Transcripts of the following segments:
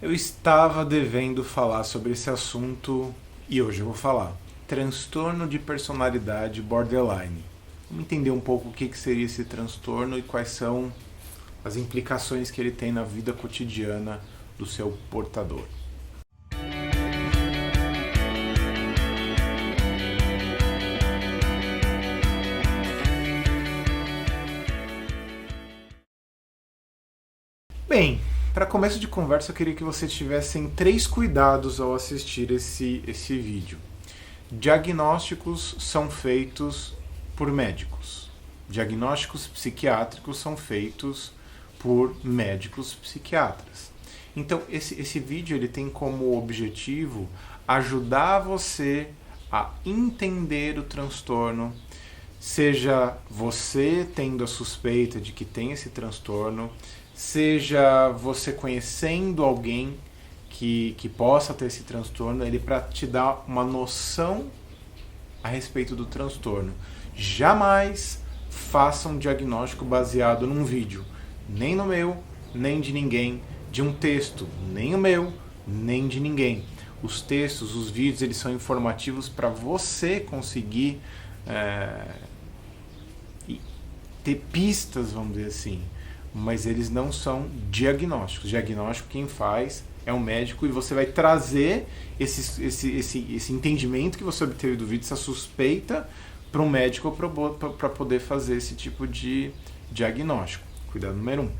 Eu estava devendo falar sobre esse assunto e hoje eu vou falar. Transtorno de personalidade borderline. Vamos entender um pouco o que seria esse transtorno e quais são as implicações que ele tem na vida cotidiana do seu portador. Bem, para começo de conversa, eu queria que vocês tivessem 3 cuidados ao assistir esse vídeo. Diagnósticos são feitos por médicos. Diagnósticos psiquiátricos são feitos por médicos psiquiatras. Então, esse vídeo ele tem como objetivo ajudar você a entender o transtorno, seja você tendo a suspeita de que tem esse transtorno, seja você conhecendo alguém que possa ter esse transtorno, ele para te dar uma noção a respeito do transtorno. Jamais faça um diagnóstico baseado num vídeo, nem no meu, nem de ninguém, de um texto, nem o meu, nem de ninguém. Os textos, os vídeos, eles são informativos para você conseguir ter pistas, vamos dizer assim, mas eles não são diagnósticos. Diagnóstico quem faz é um médico e você vai trazer esse entendimento que você obteve do vídeo, essa suspeita, para um médico para poder fazer esse tipo de diagnóstico. Cuidado número 1.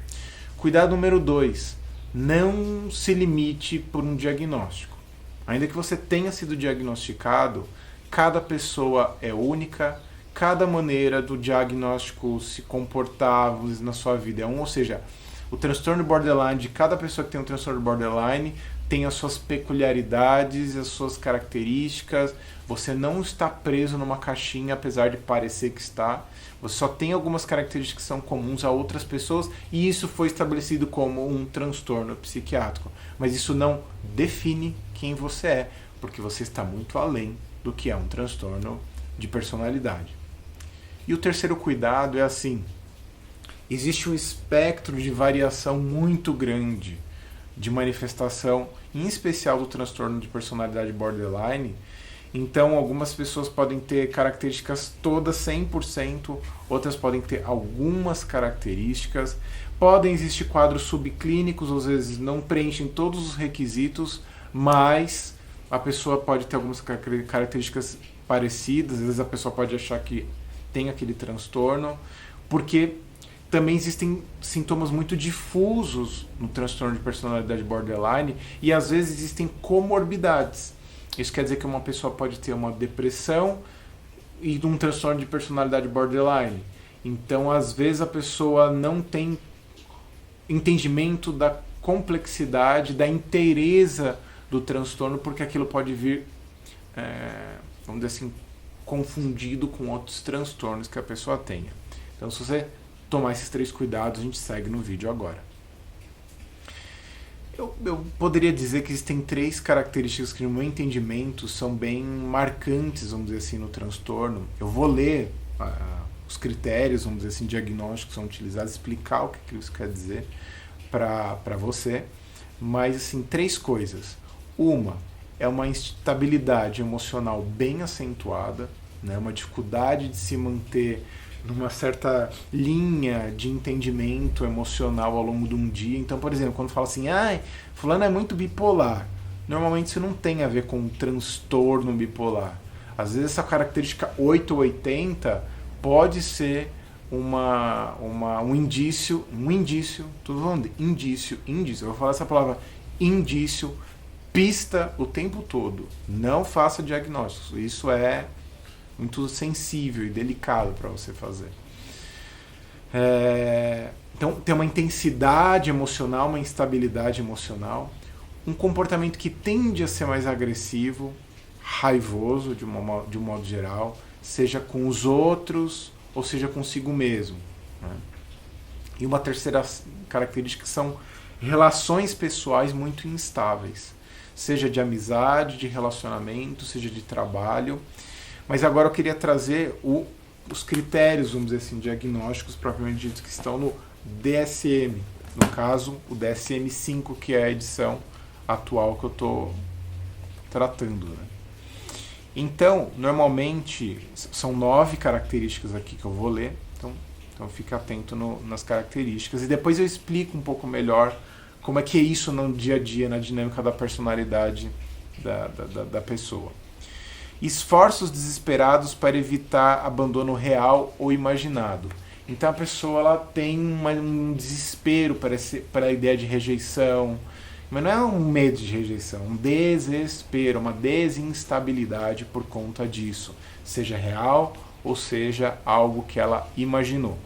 Cuidado número 2. Não se limite por um diagnóstico. Ainda que você tenha sido diagnosticado, cada pessoa é única, cada maneira do diagnóstico se comportar na sua vida é ou seja, o transtorno borderline de cada pessoa que tem um transtorno borderline tem as suas peculiaridades, as suas características. Você não está preso numa caixinha, apesar de parecer que está. Você só tem algumas características que são comuns a outras pessoas e isso foi estabelecido como um transtorno psiquiátrico. Mas isso não define quem você é, porque você está muito além do que é um transtorno de personalidade. E o terceiro cuidado é assim: existe um espectro de variação muito grande de manifestação, em especial do transtorno de personalidade borderline. Então, algumas pessoas podem ter características todas 100%, outras podem ter algumas características. Podem existir quadros subclínicos, às vezes não preenchem todos os requisitos, mas a pessoa pode ter algumas características parecidas. Às vezes a pessoa pode achar que tem aquele transtorno, porque também existem sintomas muito difusos no transtorno de personalidade borderline e às vezes existem comorbidades. Isso quer dizer que uma pessoa pode ter uma depressão e um transtorno de personalidade borderline. Então, às vezes a pessoa não tem entendimento da complexidade, da inteireza do transtorno, porque aquilo pode vir, vamos dizer assim, confundido com outros transtornos que a pessoa tenha. Então, se você tomar esses 3 cuidados, a gente segue no vídeo agora. Eu poderia dizer que existem 3 características que, no meu entendimento, são bem marcantes, vamos dizer assim, no transtorno. Eu vou ler os critérios, vamos dizer assim, diagnósticos que são utilizados, explicar o que isso quer dizer para você. Mas, assim, 3 coisas. Uma é uma instabilidade emocional bem acentuada, né? Uma dificuldade de se manter numa certa linha de entendimento emocional ao longo de um dia. Então, por exemplo, quando fala assim, fulano é muito bipolar, normalmente isso não tem a ver com um transtorno bipolar. Às vezes essa característica 8 ou 80 pode ser um indício, tudo falando indício, eu vou falar essa palavra, indício, pista o tempo todo. Não faça diagnósticos, isso é muito sensível e delicado para você fazer. Então, tem uma intensidade emocional, uma instabilidade emocional, um comportamento que tende a ser mais agressivo, raivoso de um modo geral, seja com os outros ou seja consigo mesmo, né? E uma terceira característica são relações pessoais muito instáveis, seja de amizade, de relacionamento, seja de trabalho. Mas agora eu queria trazer os critérios, vamos dizer assim, diagnósticos propriamente ditos, que estão no DSM. No caso, o DSM-5, que é a edição atual que eu estou tratando, né? Então, normalmente, são 9 características aqui que eu vou ler, então fica atento nas características. E depois eu explico um pouco melhor como é que é isso no dia a dia, na dinâmica da personalidade da pessoa. Esforços desesperados para evitar abandono real ou imaginado. Então a pessoa ela tem um desespero para a ideia de rejeição, mas não é um medo de rejeição, um desespero, uma desinstabilidade por conta disso, seja real ou seja algo que ela imaginou.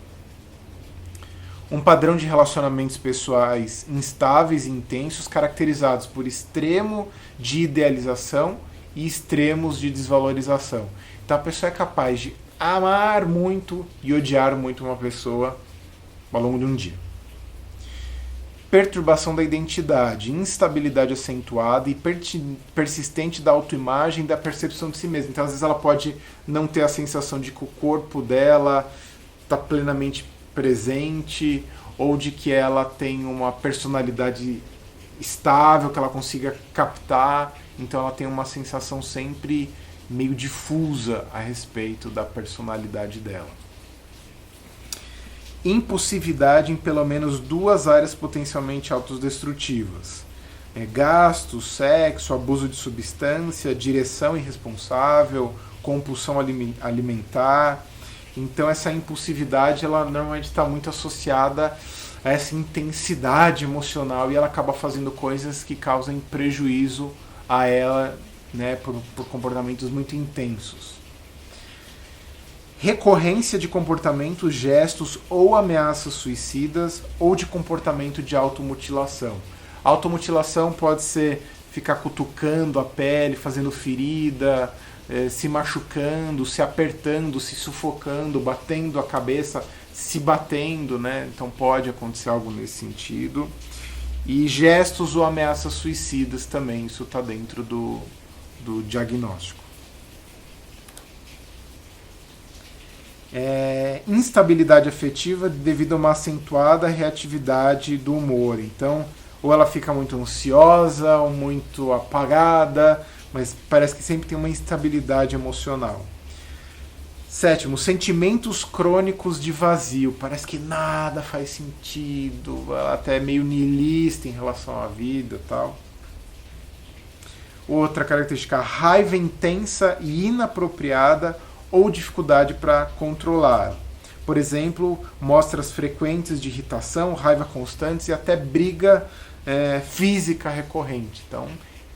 Um padrão de relacionamentos pessoais instáveis e intensos, caracterizados por extremo de idealização e extremos de desvalorização. Então a pessoa é capaz de amar muito e odiar muito uma pessoa ao longo de um dia. Perturbação da identidade, instabilidade acentuada e persistente da autoimagem e da percepção de si mesma. Então, às vezes, ela pode não ter a sensação de que o corpo dela está plenamente presente ou de que ela tem uma personalidade estável, que ela consiga captar. Então, ela tem uma sensação sempre meio difusa a respeito da personalidade dela. Impulsividade em pelo menos 2 áreas potencialmente autodestrutivas. Gasto, sexo, abuso de substância, direção irresponsável, compulsão alimentar. Então essa impulsividade ela normalmente está muito associada a essa intensidade emocional e ela acaba fazendo coisas que causam prejuízo a ela, né, por comportamentos muito intensos. Recorrência de comportamentos, gestos ou ameaças suicidas ou de comportamento de automutilação. Automutilação pode ser ficar cutucando a pele, fazendo ferida, se machucando, se apertando, se sufocando, batendo a cabeça, se batendo, né? Então pode acontecer algo nesse sentido. E gestos ou ameaças suicidas também, isso está dentro do diagnóstico. Instabilidade afetiva devido a uma acentuada reatividade do humor. Então, ou ela fica muito ansiosa ou muito apagada, mas parece que sempre tem uma instabilidade emocional. 7, sentimentos crônicos de vazio. Parece que nada faz sentido, ela até é meio niilista em relação à vida e tal. Outra característica, raiva intensa e inapropriada ou dificuldade para controlar. Por exemplo, mostras frequentes de irritação, raiva constantes e até briga física recorrente. Então,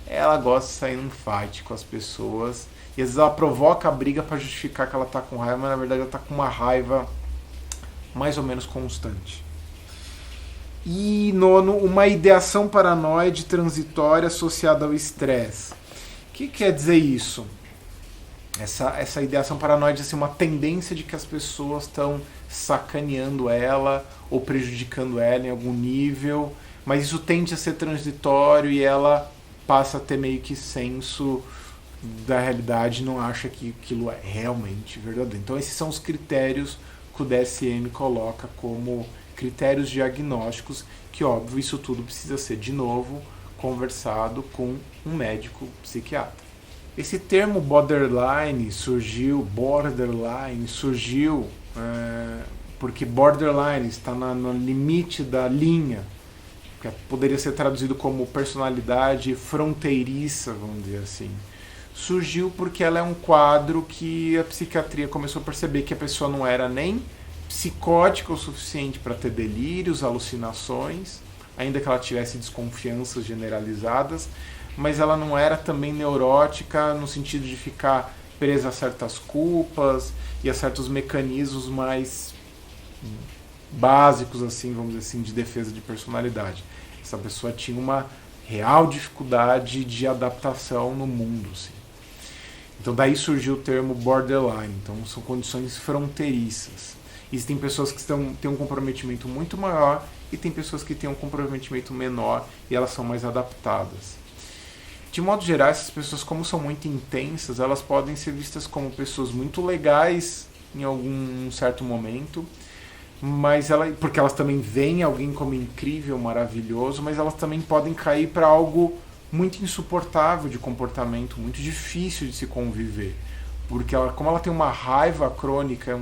ela gosta de sair num fight com as pessoas e às vezes ela provoca a briga para justificar que ela está com raiva, mas na verdade ela está com uma raiva mais ou menos constante. E 9, uma ideação paranoide transitória associada ao estresse. O que quer dizer isso? Essa ideação paranoide é assim, uma tendência de que as pessoas estão sacaneando ela ou prejudicando ela em algum nível, mas isso tende a ser transitório e ela passa a ter meio que senso da realidade, não acha que aquilo é realmente verdadeiro. Então esses são os critérios que o DSM coloca como critérios diagnósticos, que óbvio isso tudo precisa ser de novo conversado com um médico psiquiatra. Esse termo borderline surgiu porque borderline está no limite da linha, que poderia ser traduzido como personalidade fronteiriça, vamos dizer assim. Surgiu porque ela é um quadro que a psiquiatria começou a perceber que a pessoa não era nem psicótica o suficiente para ter delírios, alucinações, ainda que ela tivesse desconfianças generalizadas, mas ela não era também neurótica no sentido de ficar presa a certas culpas e a certos mecanismos mais básicos, assim, vamos dizer assim, de defesa de personalidade. Essa pessoa tinha uma real dificuldade de adaptação no mundo, assim. Então daí surgiu o termo borderline. Então são condições fronteiriças. Existem pessoas que têm um comprometimento muito maior e tem pessoas que têm um comprometimento menor e elas são mais adaptadas. De modo geral, essas pessoas, como são muito intensas, elas podem ser vistas como pessoas muito legais em algum certo momento, mas porque elas também veem alguém como incrível, maravilhoso, mas elas também podem cair para algo muito insuportável de comportamento, muito difícil de se conviver. Porque como ela tem uma raiva crônica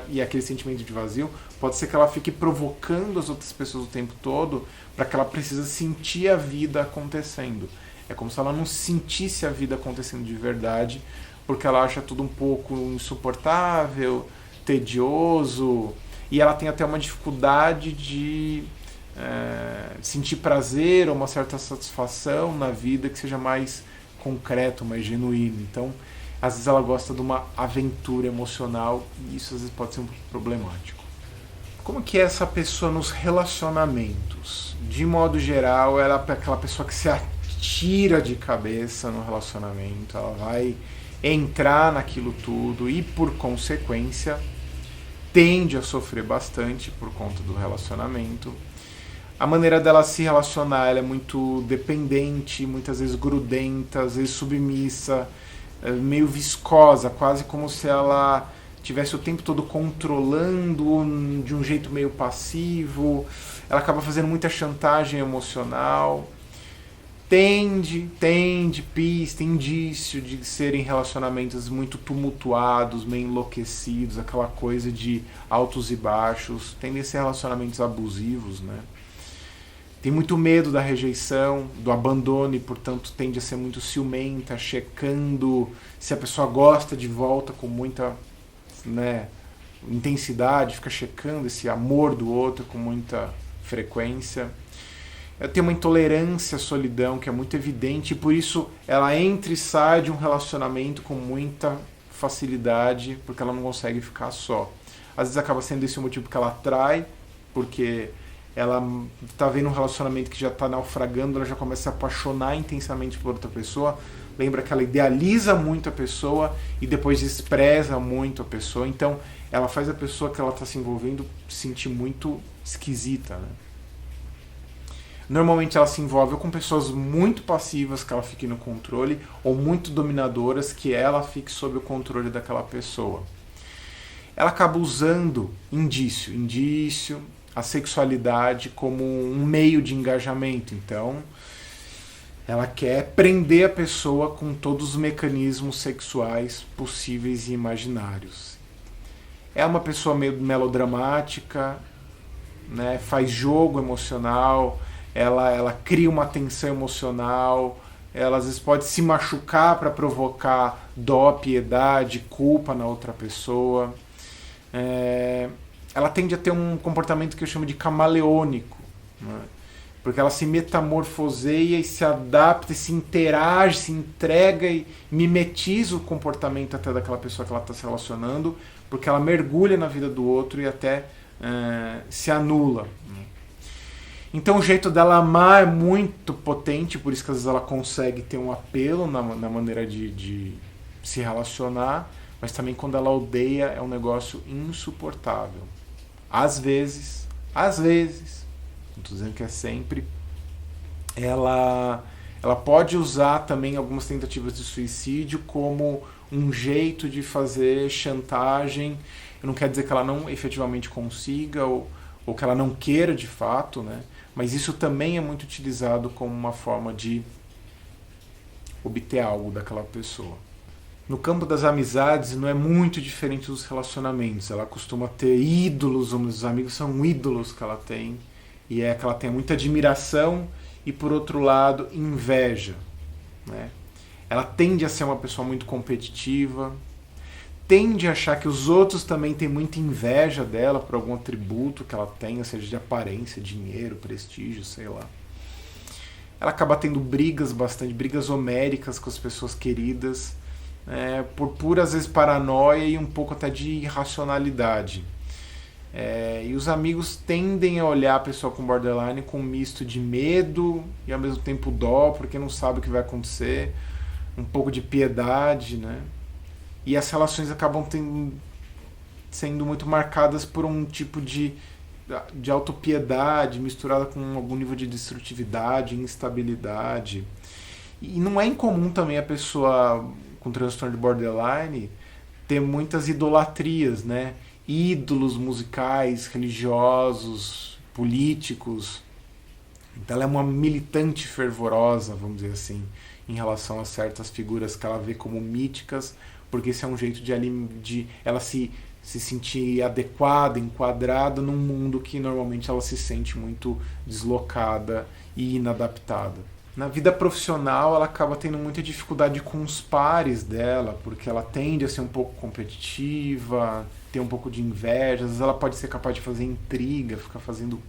e aquele sentimento de vazio, pode ser que ela fique provocando as outras pessoas o tempo todo para que ela precisa sentir a vida acontecendo. É como se ela não sentisse a vida acontecendo de verdade, porque ela acha tudo um pouco insuportável, tedioso, e ela tem até uma dificuldade de sentir prazer ou uma certa satisfação na vida que seja mais concreta, mais genuína. Então, às vezes ela gosta de uma aventura emocional e isso às vezes pode ser um pouco problemático. Como que é essa pessoa nos relacionamentos? De modo geral, ela é aquela pessoa que se atira de cabeça no relacionamento, ela vai entrar naquilo tudo e, por consequência, tende a sofrer bastante por conta do relacionamento. A maneira dela se relacionar, ela é muito dependente, muitas vezes grudenta, às vezes submissa, meio viscosa, quase como se ela tivesse o tempo todo controlando de um jeito meio passivo. Ela acaba fazendo muita chantagem emocional. Tem indício de serem relacionamentos muito tumultuados, meio enlouquecidos, aquela coisa de altos e baixos. Tendem a ser relacionamentos abusivos, né? Tem muito medo da rejeição, do abandono e, portanto, tende a ser muito ciumenta, checando se a pessoa gosta de volta com muita, né, intensidade, fica checando esse amor do outro com muita frequência. Ela tem uma intolerância à solidão que é muito evidente e, por isso, ela entra e sai de um relacionamento com muita facilidade, porque ela não consegue ficar só. Às vezes acaba sendo esse o motivo que ela atrai, porque ela está vendo um relacionamento que já está naufragando, ela já começa a se apaixonar intensamente por outra pessoa. Lembra que ela idealiza muito a pessoa e depois despreza muito a pessoa. Então, ela faz a pessoa que ela está se envolvendo se sentir muito esquisita, né? Normalmente ela se envolve com pessoas muito passivas que ela fique no controle ou muito dominadoras que ela fique sob o controle daquela pessoa. Ela acaba usando indício, a sexualidade como um meio de engajamento. Então, ela quer prender a pessoa com todos os mecanismos sexuais possíveis e imaginários. É uma pessoa meio melodramática, né? Faz jogo emocional, ela cria uma tensão emocional, ela às vezes pode se machucar para provocar dó, piedade, culpa na outra pessoa. Ela tende a ter um comportamento que eu chamo de camaleônico, né? Porque ela se metamorfoseia e se adapta, e se interage, se entrega e mimetiza o comportamento até daquela pessoa que ela está se relacionando, porque ela mergulha na vida do outro e até se anula, né? Então o jeito dela amar é muito potente, por isso que às vezes ela consegue ter um apelo na maneira de se relacionar, mas também quando ela odeia é um negócio insuportável. Às vezes, não estou dizendo que é sempre, ela pode usar também algumas tentativas de suicídio como um jeito de fazer chantagem. Eu não quero dizer que ela não efetivamente consiga ou que ela não queira de fato, né? Mas isso também é muito utilizado como uma forma de obter algo daquela pessoa. No campo das amizades não é muito diferente dos relacionamentos. Ela costuma ter ídolos, os amigos são ídolos que ela tem, e é que ela tem muita admiração e, por outro lado, inveja, né? Ela tende a ser uma pessoa muito competitiva, tende a achar que os outros também têm muita inveja dela por algum atributo que ela tenha, seja de aparência, dinheiro, prestígio, sei lá. Ela acaba tendo brigas homéricas com as pessoas queridas, por pura, às vezes, paranoia e um pouco até de irracionalidade. E os amigos tendem a olhar a pessoa com borderline com um misto de medo e ao mesmo tempo dó, porque não sabe o que vai acontecer, um pouco de piedade, né? E as relações acabam sendo muito marcadas por um tipo de autopiedade misturada com algum nível de destrutividade, instabilidade. E não é incomum também a pessoa com transtorno de borderline ter muitas idolatrias, né? Ídolos musicais, religiosos, políticos, Então ela é uma militante fervorosa, vamos dizer assim, em relação a certas figuras que ela vê como míticas, porque esse é um jeito de ela se sentir adequada, enquadrada num mundo que normalmente ela se sente muito deslocada e inadaptada. Na vida profissional, ela acaba tendo muita dificuldade com os pares dela, porque ela tende a ser um pouco competitiva, ter um pouco de inveja, às vezes ela pode ser capaz de fazer intriga, ficar fazendo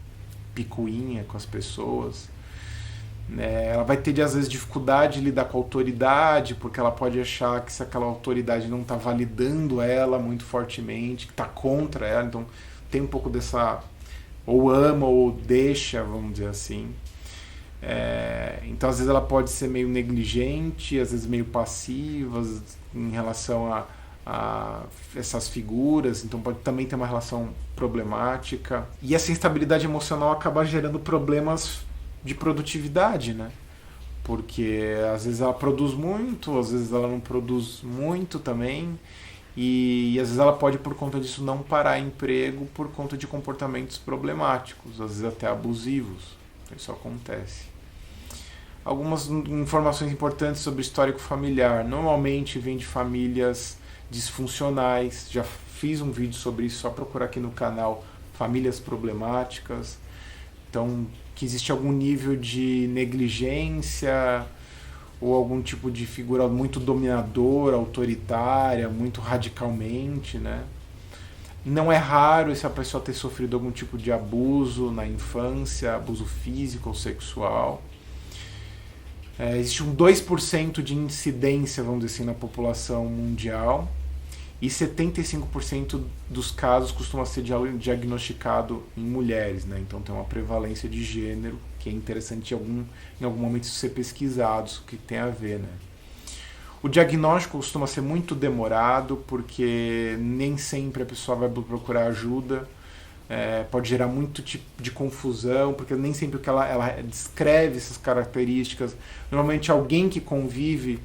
picuinha com as pessoas. Ela vai ter, às vezes, dificuldade de lidar com a autoridade, porque ela pode achar que se aquela autoridade não está validando ela muito fortemente, que está contra ela, então tem um pouco dessa, ou ama ou deixa, vamos dizer assim. Então às vezes ela pode ser meio negligente, às vezes meio passiva em relação a essas figuras, então pode também ter uma relação problemática. E essa instabilidade emocional acaba gerando problemas de produtividade, né? Porque às vezes ela produz muito, às vezes ela não produz muito também, e às vezes ela pode, por conta disso, não parar emprego por conta de comportamentos problemáticos, às vezes até abusivos. Isso acontece. Algumas informações importantes sobre o histórico familiar. Normalmente vem de famílias disfuncionais. Já fiz um vídeo sobre isso, só procurar aqui no canal, famílias problemáticas. Então, que existe algum nível de negligência ou algum tipo de figura muito dominadora, autoritária, muito radicalmente, né? Não é raro essa pessoa ter sofrido algum tipo de abuso na infância, abuso físico ou sexual. Existe um 2% de incidência, vamos dizer assim, na população mundial, e 75% dos casos costuma ser diagnosticado em mulheres, né? Então tem uma prevalência de gênero, que é interessante em algum momento ser pesquisado, o que tem a ver, né? O diagnóstico costuma ser muito demorado, porque nem sempre a pessoa vai procurar ajuda, pode gerar muito tipo de confusão, porque nem sempre o que ela descreve essas características. Normalmente alguém que convive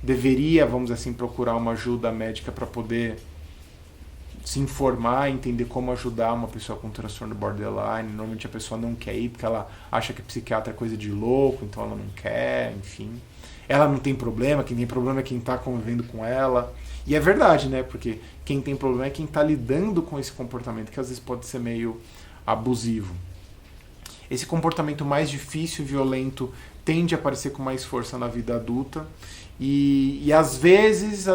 deveria, vamos dizer assim, procurar uma ajuda médica para poder se informar, entender como ajudar uma pessoa com transtorno borderline. Normalmente a pessoa não quer ir porque ela acha que psiquiatra é coisa de louco, então ela não quer, enfim. Ela não tem problema, quem tem problema é quem está convivendo com ela. E é verdade, né? Porque quem tem problema é quem está lidando com esse comportamento, que às vezes pode ser meio abusivo. Esse comportamento mais difícil e violento tende a aparecer com mais força na vida adulta e às vezes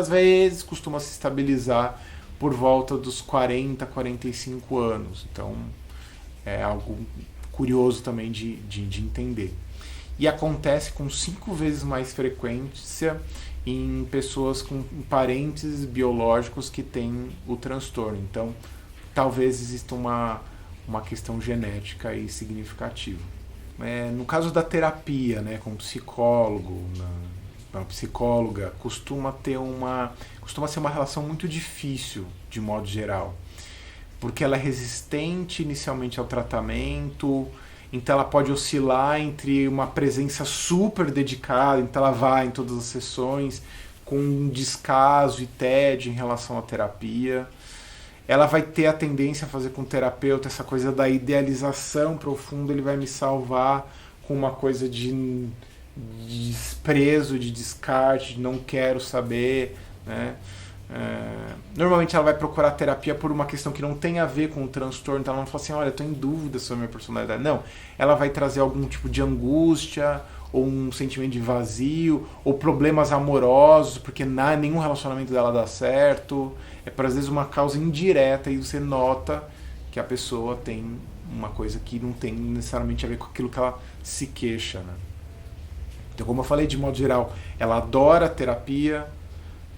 costuma se estabilizar por volta dos 40, 45 anos. Então é algo curioso também de entender. E acontece com 5 vezes mais frequência em pessoas com parentes biológicos que têm o transtorno. Então, talvez exista uma questão genética aí significativa. No caso da terapia, né, com psicólogo, uma psicóloga, costuma ser uma relação muito difícil, de modo geral. Porque ela é resistente inicialmente ao tratamento. Então ela pode oscilar entre uma presença super dedicada, então ela vai em todas as sessões com um descaso e tédio em relação à terapia. Ela vai ter a tendência a fazer com o terapeuta essa coisa da idealização profunda, ele vai me salvar, com uma coisa de desprezo, de descarte, de não quero saber, né? Normalmente ela vai procurar terapia por uma questão que não tem a ver com o transtorno, então ela não fala assim, olha, eu estou em dúvida sobre a minha personalidade. Não, ela vai trazer algum tipo de angústia, ou um sentimento de vazio, ou problemas amorosos, porque nenhum relacionamento dela dá certo. É por às vezes uma causa indireta e você nota que a pessoa tem uma coisa que não tem necessariamente a ver com aquilo que ela se queixa, né? Então, como eu falei, de modo geral, ela adora a terapia,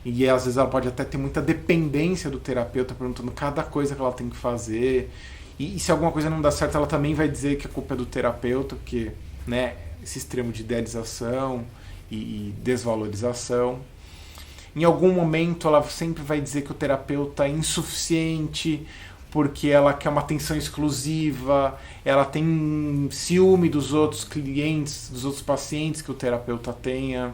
e às vezes ela pode até ter muita dependência do terapeuta, perguntando cada coisa que ela tem que fazer. E se alguma coisa não dá certo, ela também vai dizer que a culpa é do terapeuta, porque, né, esse extremo de idealização e desvalorização. Em algum momento ela sempre vai dizer que o terapeuta é insuficiente, porque ela quer uma atenção exclusiva, ela tem ciúme dos outros clientes, dos outros pacientes que o terapeuta tenha.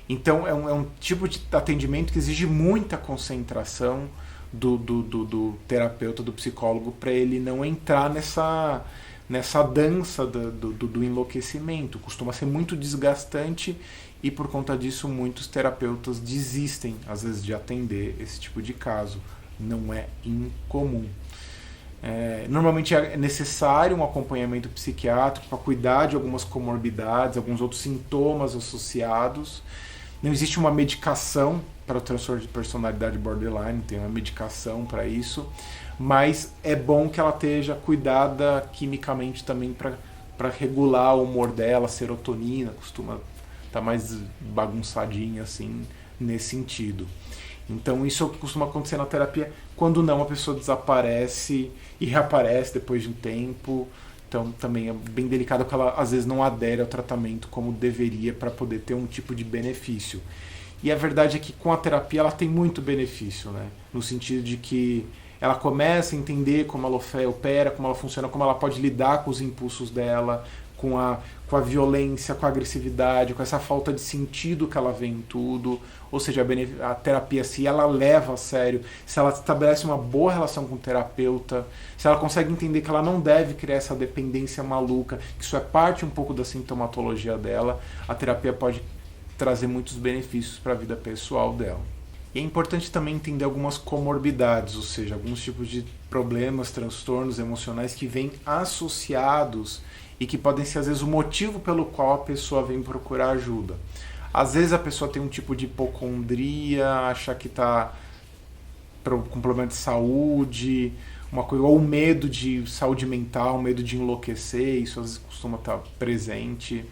Então é um tipo de atendimento que exige muita concentração do terapeuta, do psicólogo, para ele não entrar nessa dança do enlouquecimento. Costuma ser muito desgastante e por conta disso muitos terapeutas desistem às vezes de atender esse tipo de caso. Não é incomum. Normalmente é necessário um acompanhamento psiquiátrico para cuidar de algumas comorbidades, alguns outros sintomas associados. Não existe uma medicação para o transtorno de personalidade borderline, tem uma medicação para isso, mas é bom que ela esteja cuidada quimicamente também para regular o humor dela, a serotonina costuma estar mais bagunçadinha assim, nesse sentido. Então isso costuma acontecer na terapia, quando não a pessoa desaparece e reaparece depois de um tempo. Então também é bem delicado porque ela às vezes não adere ao tratamento como deveria para poder ter um tipo de benefício. E a verdade é que com a terapia ela tem muito benefício, né? No sentido de que ela começa a entender como ela opera, como ela funciona, como ela pode lidar com os impulsos dela, com a violência, com a agressividade, com essa falta de sentido que ela vê em tudo. Ou seja, a terapia, se ela leva a sério, se ela estabelece uma boa relação com o terapeuta, se ela consegue entender que ela não deve criar essa dependência maluca, que isso é parte um pouco da sintomatologia dela, a terapia pode trazer muitos benefícios para a vida pessoal dela. E é importante também entender algumas comorbidades, ou seja, alguns tipos de problemas, transtornos emocionais que vêm associados e que podem ser, às vezes, o motivo pelo qual a pessoa vem procurar ajuda. Às vezes a pessoa tem um tipo de hipocondria, acha que está com problema de saúde, uma coisa, ou medo de saúde mental, medo de enlouquecer, isso às vezes costuma estar presente.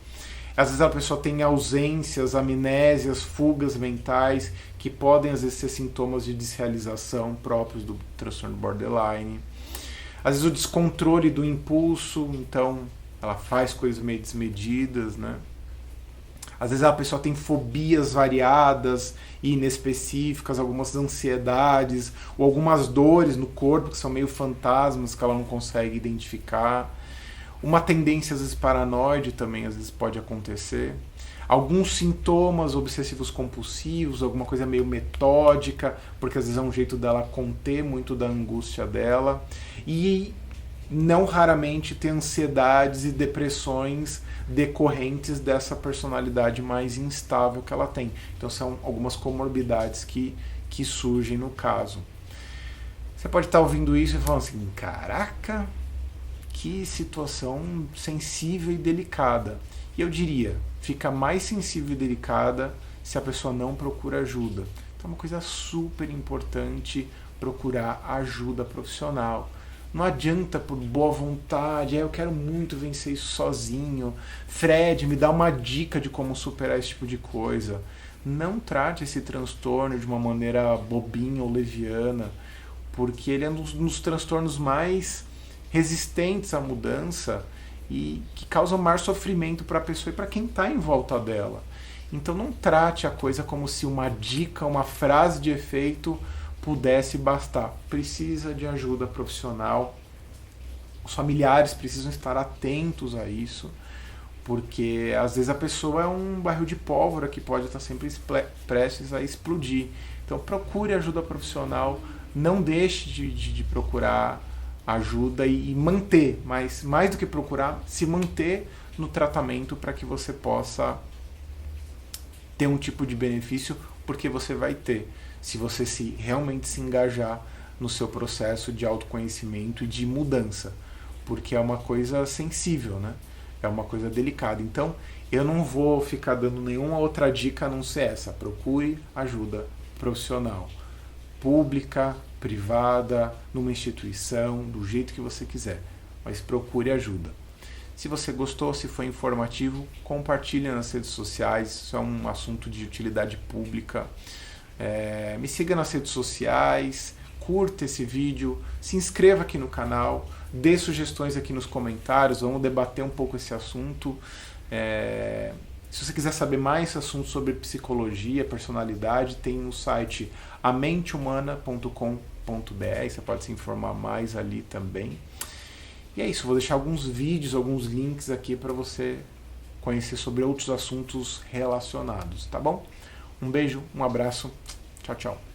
Às vezes a pessoa tem ausências, amnésias, fugas mentais, que podem às vezes ser sintomas de desrealização próprios do transtorno borderline. Às vezes o descontrole do impulso, então ela faz coisas meio desmedidas, né? Às vezes a pessoa tem fobias variadas e inespecíficas, algumas ansiedades ou algumas dores no corpo que são meio fantasmas que ela não consegue identificar. Uma tendência às vezes paranoide também às vezes pode acontecer. Alguns sintomas obsessivos compulsivos, alguma coisa meio metódica, porque às vezes é um jeito dela conter muito da angústia dela. E não raramente ter ansiedades e depressões decorrentes dessa personalidade mais instável que ela tem. Então são algumas comorbidades que surgem no caso. Você pode estar ouvindo isso e falando assim, caraca, que situação sensível e delicada. E eu diria, fica mais sensível e delicada se a pessoa não procura ajuda. Então é uma coisa super importante procurar ajuda profissional. Não adianta por boa vontade, eu quero muito vencer isso sozinho. Fred, me dá uma dica de como superar esse tipo de coisa. Não trate esse transtorno de uma maneira bobinha ou leviana, porque ele é um dos transtornos mais resistentes à mudança e que causam maior sofrimento para a pessoa e para quem está em volta dela. Então não trate a coisa como se uma dica, uma frase de efeito pudesse bastar. Precisa de ajuda profissional. Os familiares precisam estar atentos a isso, porque às vezes a pessoa é um barril de pólvora que pode estar sempre prestes a explodir. Então procure ajuda profissional, não deixe de procurar ajuda e manter, mas mais do que procurar, se manter no tratamento para que você possa ter um tipo de benefício, porque você vai ter, se você realmente se engajar no seu processo de autoconhecimento e de mudança, porque é uma coisa sensível, né? É uma coisa delicada. Então, eu não vou ficar dando nenhuma outra dica a não ser essa. Procure ajuda profissional, pública, privada, numa instituição, do jeito que você quiser, mas procure ajuda. Se você gostou, se foi informativo, compartilhe nas redes sociais, isso é um assunto de utilidade pública. Me siga nas redes sociais, curta esse vídeo, se inscreva aqui no canal, dê sugestões aqui nos comentários, vamos debater um pouco esse assunto. Se você quiser saber mais assuntos sobre psicologia, personalidade, tem no site amenteHumana.com.br, você pode se informar mais ali também. E é isso, vou deixar alguns vídeos, alguns links aqui para você conhecer sobre outros assuntos relacionados, tá bom? Um beijo, um abraço, tchau, tchau.